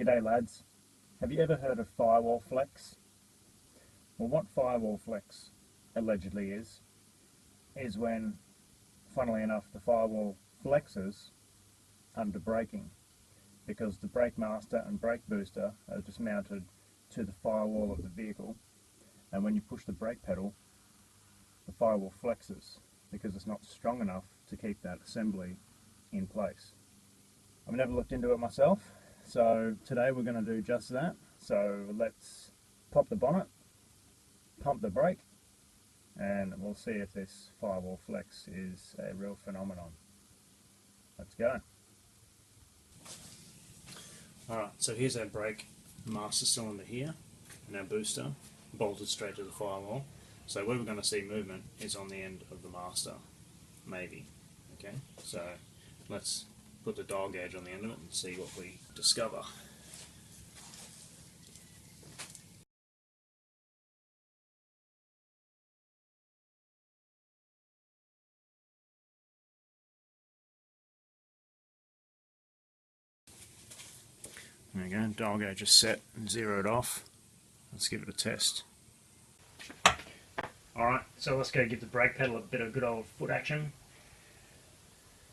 G'day lads. Have you ever heard of Firewall flex? Well, what Firewall flex allegedly is when, funnily enough, the firewall flexes under braking, because the brake master and brake booster are just mounted to the firewall of the vehicle, and when you push the brake pedal, the firewall flexes because it's not strong enough to keep that assembly in place. I've never looked into it myself, so today we're going to do just that. So let's pop the bonnet, pump the brake, and we'll see if this firewall flex is a real phenomenon. Let's go. Alright, so here's our brake master cylinder here, and our booster bolted straight to the firewall. So where we're going to see movement is on the end of the master, maybe. Okay, so let's put the dial gauge on the end of it and see what we discover. There we go, dial gauge is set and zeroed off. Let's give it a test. Alright, so let's go give the brake pedal a bit of good old foot action.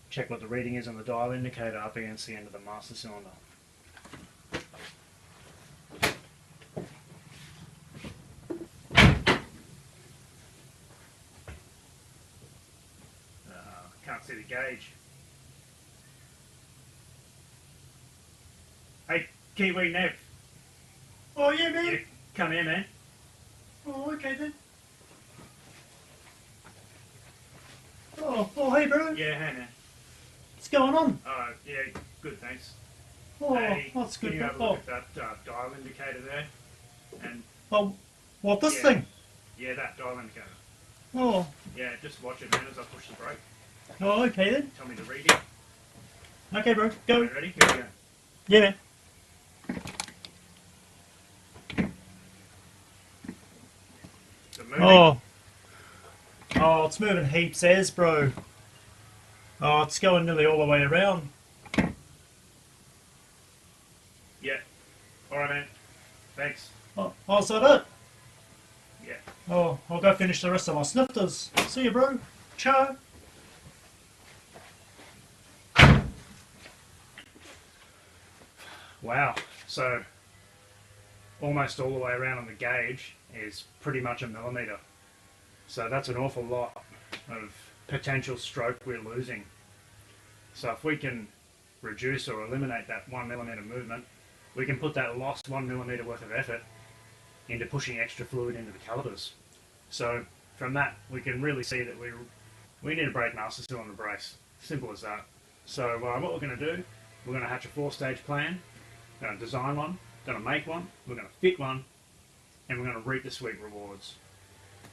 Check what the reading is on the dial indicator up against the end of the master cylinder. Can't see the gauge. Hey, Kiwi Nev. Oh yeah, man. Yeah, come here, man. Oh, okay then. Oh, hey, bro. Yeah, hey, man. What's going on? Yeah, good, thanks. Oh, Hey, that's good. Can you have a Oh, look at that dial indicator there? And oh, what, this Yeah. thing? yeah, that dial indicator. Oh, Yeah, just watch it, man, as I push the brake. oh, okay then. Tell me the reading. Okay, bro, go. Right, ready? Here we go. Yeah, man. Is it moving? Oh, it's moving heaps as, bro. Oh, it's going nearly all the way around. Yeah. Alright, man. Thanks. Oh, is that it? Yeah. Oh, I'll go finish the rest of my snifters. See you, bro. Ciao. Wow. So, almost all the way around on the gauge is pretty much a millimetre. So that's an awful lot of potential stroke we're losing. So if we can reduce or eliminate that 1 millimetre movement, we can put that lost 1 millimetre worth of effort into pushing extra fluid into the calipers. So from that we can really see that we need a brake master cyl on the brace. Simple as that. So what we're going to do, we're going to hatch a 4-stage plan, we're going to design one, going to make one, we're going to fit one, and we're going to reap the sweet rewards.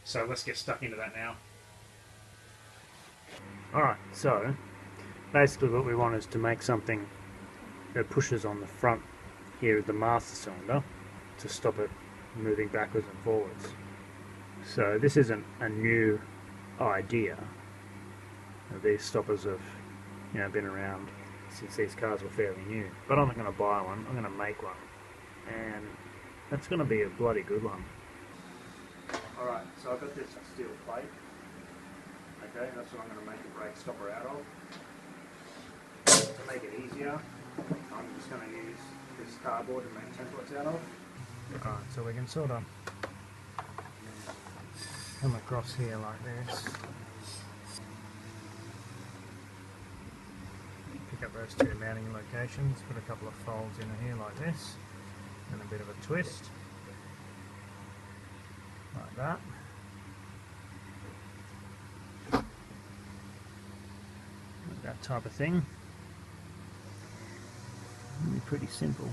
So let's get stuck into that now. Alright, so basically what we want is to make something that pushes on the front here of the master cylinder to stop it moving backwards and forwards. So this isn't a new idea. These stoppers have, been around since these cars were fairly new. But I'm not going to buy one, I'm going to make one. And that's going to be a bloody good one. Alright, so I've got this steel plate. Okay, that's what I'm going to make the brake stopper out of. To make it easier, I'm just going to use this cardboard to make templates out of. Alright, so we can sort of come across here like this. Pick up those two mounting locations, put a couple of folds in here like this, and a bit of a twist. Like that. Like that type of thing. Really pretty simple.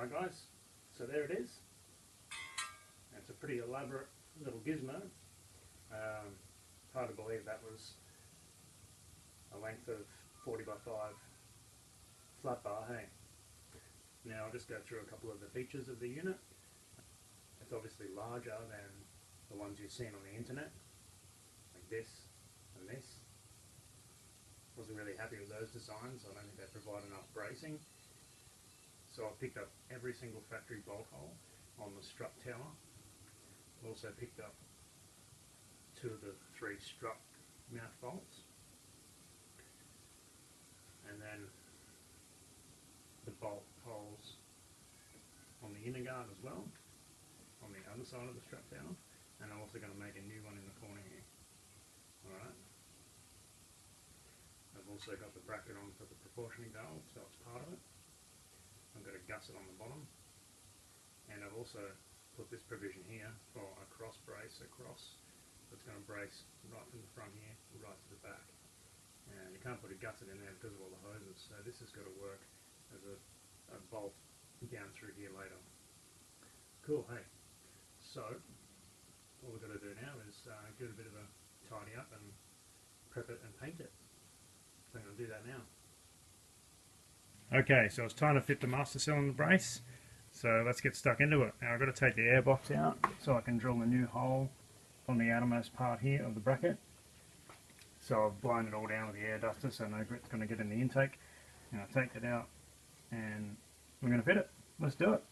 Alright guys, so there it is. It's a pretty elaborate little gizmo. Hard to believe that was a length of 40 by 5 flat bar, hey? Now I'll just go through a couple of the features of the unit. It's obviously larger than the ones you've seen on the internet, like this and this. Wasn't really happy with those designs. I don't think they provide enough bracing. So I've picked up every single factory bolt hole on the strut tower. Also picked up 2 of the 3 strut mount bolts. And then the bolt holes on the inner guard as well, on the other side of the strut tower. And I'm also going to make a new one in the corner here. Alright. I've also got the bracket on for the proportioning valve, so it's part of it. I've got a gusset on the bottom, and I've also put this provision here for a cross brace across. That's going to brace right from the front here, right to the back. And you can't put a gusset in there because of all the hoses, so this has got to work as a bolt down through here later. Cool, hey. So, all we've got to do now is give it a bit of a tidy up and prep it and paint it. So I'm going to do that now. Okay, so it's time to fit the master cyl in the brace. So let's get stuck into it. Now I've got to take the air box out so I can drill a new hole on the outermost part here of the bracket. So I've blown it all down with the air duster so no grit's going to get in the intake. And I'll take it out and we're going to fit it. Let's do it.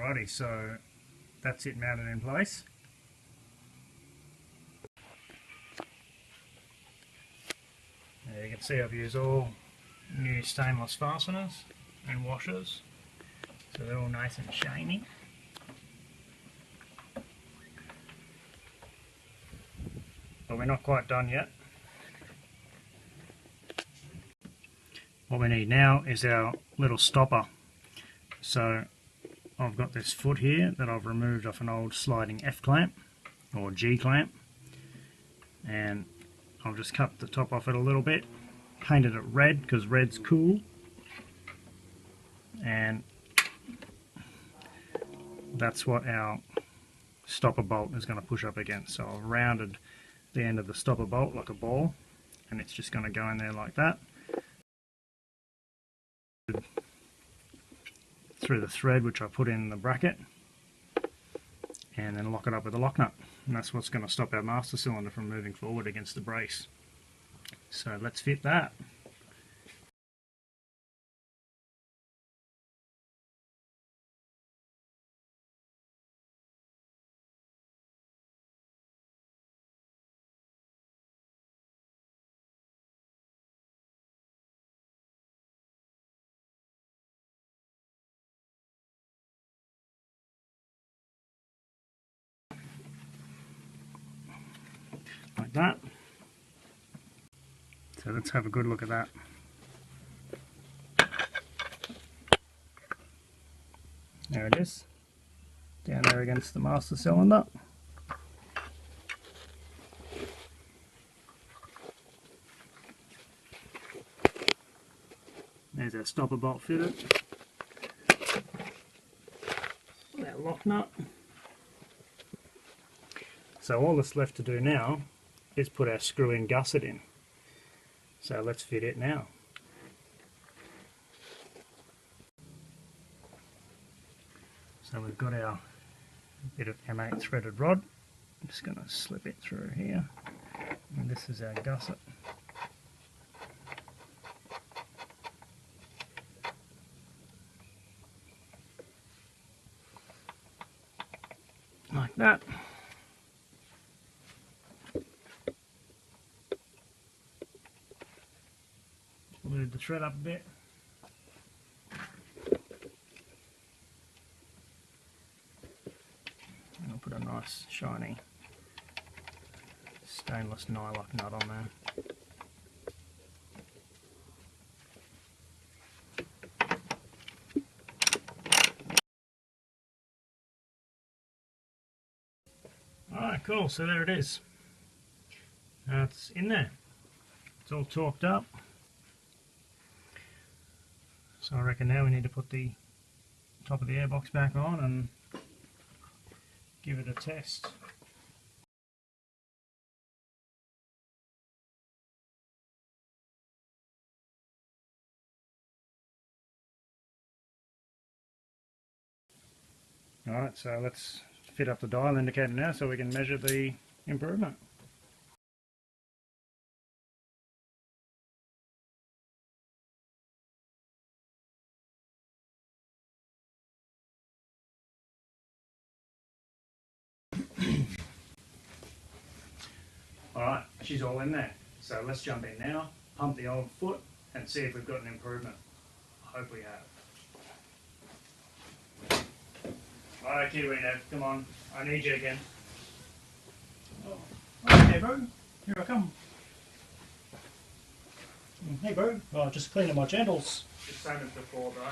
Alrighty, so that's it mounted in place. There you can see I've used all new stainless fasteners and washers, so they're all nice and shiny. But we're not quite done yet. What we need now is our little stopper. So I've got this foot here that I've removed off an old sliding F clamp or G clamp, and I've just cut the top off it a little bit, painted it red because red's cool, and that's what our stopper bolt is going to push up against. So I've rounded the end of the stopper bolt like a ball, and it's just going to go in there like that through the thread which I put in the bracket, and then lock it up with a lock nut, and that's what's going to stop our master cylinder from moving forward against the brace. So let's fit that. Like that. So let's have a good look at that. There it is, down there against the master cylinder. There's our stopper bolt fitted. That lock nut. So all that's left to do now is put our screw-in gusset in. So let's fit it now. So we've got our bit of M8 threaded rod. I'm just going to slip it through here, and this is our gusset. Like that. Lube the thread up a bit. And I'll put a nice shiny stainless nylock nut on there. Alright, cool, so there it is. Now it's in there. It's all torqued up. So I reckon now we need to put the top of the airbox back on and give it a test. Alright, so let's fit up the dial indicator now so we can measure the improvement. Alright, she's all in there. So let's jump in now, pump the old foot and see if we've got an improvement. I hope we have. Alright, Kiwi Nev, come on. I need you again. Oh, okay, bro. Here I come. Hey, bro. Oh, just cleaning my genitals. Just same as before, bro.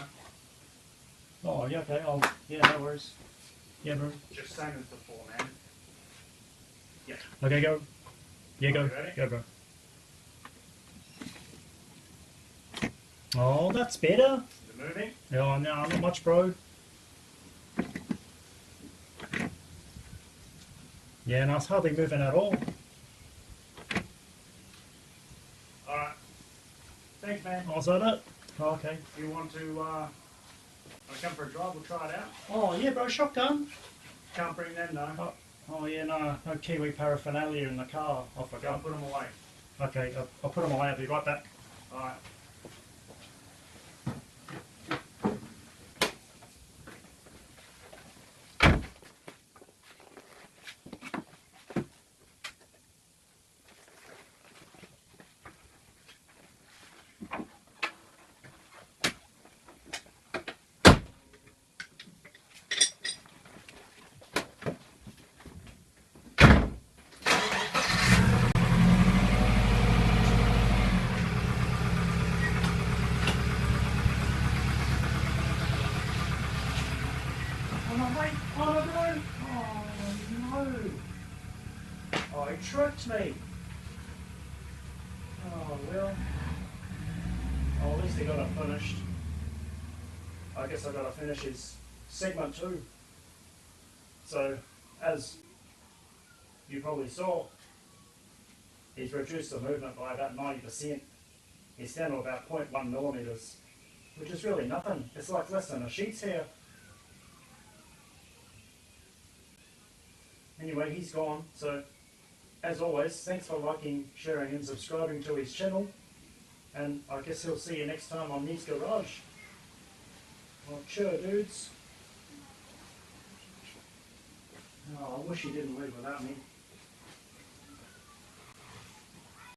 Oh, yeah, okay. Yeah, no worries. Yeah, bro. Just same as before, man. Yeah. Okay, go. Yeah, go. Ready? Go, bro. Oh, that's better. Is it moving? Oh, no, not much, bro. Yeah, no, it's hardly moving at all. Alright. Thanks, man. Oh, is that it? Oh, okay. You want to come for a drive? We'll try it out. Oh, yeah, bro, shotgun. Can't bring them though. Oh, yeah, no Kiwi paraphernalia in the car. I Go forgot. and put them away. Okay, I'll put them away. I'll be right back. Alright. on, mate. Oh, no. Oh, no. Oh, he tricked me. Oh, well. Oh, at least he got it finished. I guess I got to finish his segment 2. So, as you probably saw, he's reduced the movement by about 90%. He's down to about 0.1 millimeters, which is really nothing. It's like less than a sheet's hair. Anyway, he's gone. So, as always, thanks for liking, sharing and subscribing to his channel. And I guess he'll see you next time on Neve's Garage. Well, cheer, dudes. Oh, I wish he didn't leave without me.